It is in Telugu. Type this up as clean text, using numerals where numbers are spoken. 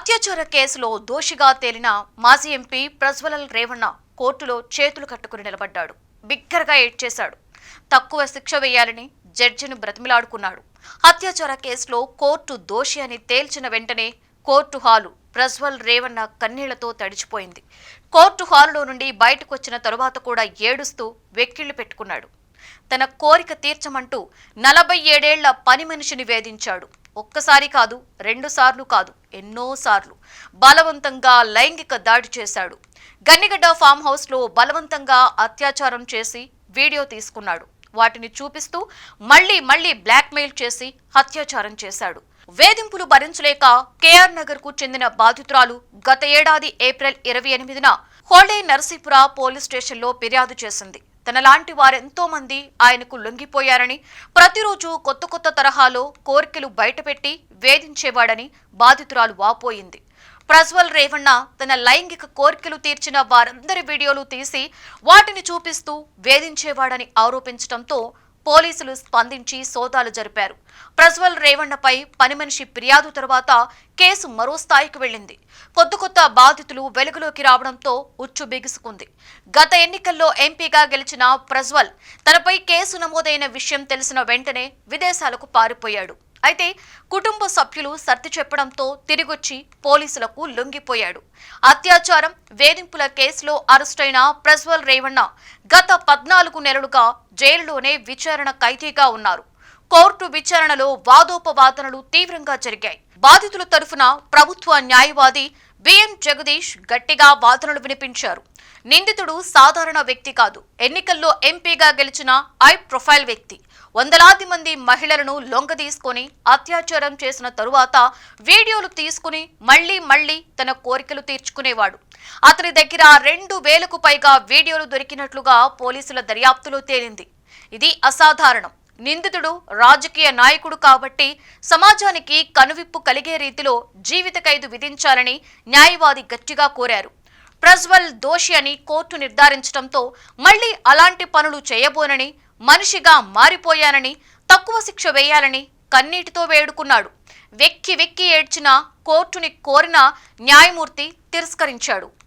అత్యాచార కేసులో దోషిగా తేలిన మాజీ ఎంపీ ప్రజ్వలల్ రేవణ్ణ కోర్టులో చేతులు కట్టుకుని నిలబడ్డాడు. బిగ్గరగా ఏడ్చేశాడు. తక్కువ శిక్ష వేయాలని జడ్జిని బ్రతిమిలాడుకున్నాడు. అత్యాచార కేసులో కోర్టు దోషి అని తేల్చిన వెంటనే కోర్టు హాలు ప్రజ్వల్ రేవణ్ణ కన్నీళ్లతో తడిచిపోయింది. కోర్టు హాలులో నుండి బయటకు వచ్చిన తరువాత కూడా ఏడుస్తూ వెక్కిళ్లు పెట్టుకున్నాడు. తన కోరిక తీర్చమంటూ 47 ఏళ్ల పని మనిషిని వేధించాడు. ఒక్కసారి కాదు, 2 సార్లు కాదు, ఎన్నోసార్లు బలవంతంగా లైంగిక దాడి చేశాడు. గన్నిగడ్డ ఫామ్ హౌస్ లో బలవంతంగా అత్యాచారం చేసి వీడియో తీసుకున్నాడు. వాటిని చూపిస్తూ మళ్లీ బ్లాక్మెయిల్ చేసి అత్యాచారం చేశాడు. వేధింపులు భరించలేక కేఆర్ నగర్ కు చెందిన బాధితురాలు గత ఏడాది ఏప్రిల్ 28న హోళే నరసీపుర పోలీస్ స్టేషన్లో ఫిర్యాదు చేసింది. తనలాంటి వారెంతో మంది ఆయనకు లొంగిపోయారని, ప్రతిరోజు కొత్త తరహాలో కోరికలు బయటపెట్టి వేధించేవాడని బాధితురాలు వాపోయింది. ప్రజ్వల్ రేవణ్ణ తన లైంగిక కోరికలు తీర్చిన వారందరి వీడియోలు తీసి వాటిని చూపిస్తూ వేధించేవాడని ఆరోపించడంతో పోలీసులు స్పందించి సోదాలు జరిపారు. ప్రజ్వల్ రేవణ్ణపై పని మనిషి ఫిర్యాదు తర్వాత కేసు మరో స్థాయికి వెళ్లింది. కొత్త బాధితులు వెలుగులోకి రావడంతో ఉచ్చు బిగుసుకుంది. గత ఎన్నికల్లో ఎంపీగా గెలిచిన ప్రజ్వల్ తనపై కేసు నమోదైన విషయం తెలిసిన వెంటనే విదేశాలకు పారిపోయాడు. అయితే కుటుంబ సభ్యులు సర్ది చెప్పడంతో తిరిగొచ్చి పోలీసులకు లొంగిపోయాడు. అత్యాచారం, వేధింపుల కేసులో అరెస్టైన ప్రజ్వల్ రేవణ్ణ గత 14 నెలలుగా జైలులోనే విచారణ ఖైదీగా ఉన్నారు. కోర్టు విచారణలో వాదోపవాదనలు తీవ్రంగా జరిగాయి. బాధితుల తరఫున ప్రభుత్వ న్యాయవాది బిఎం జగదీష్ గట్టిగా వాదనలు వినిపించారు. నిందితుడు సాధారణ వ్యక్తి కాదు, ఎన్నికల్లో ఎంపీగా గెలిచిన హై ప్రొఫైల్ వ్యక్తి. వందలాది మంది మహిళలను లొంగదీసుకొని అత్యాచారం చేసిన తరువాత వీడియోలు తీసుకుని మళ్లీ తన కోరికలు తీర్చుకునేవాడు. అతని దగ్గర 2000కు పైగా వీడియోలు దొరికినట్లుగా పోలీసుల దర్యాప్తులో తేలింది. ఇది అసాధారణం. నిందితుడు రాజకీయ నాయకుడు కాబట్టి సమాజానికి కనువిప్పు కలిగే రీతిలో జీవిత ఖైదు విధించాలని న్యాయవాది గట్టిగా కోరారు. ప్రజ్వల్ దోషి అని కోర్టు నిర్ధారించడంతో మళ్లీ అలాంటి పనులు చేయబోనని, మనిషిగా మారిపోయానని, తక్కువ శిక్ష వేయాలని కన్నీటితో వేడుకున్నాడు. వెక్కి ఏడ్చిన కోర్టుని కోరిన న్యాయమూర్తి తిరస్కరించాడు.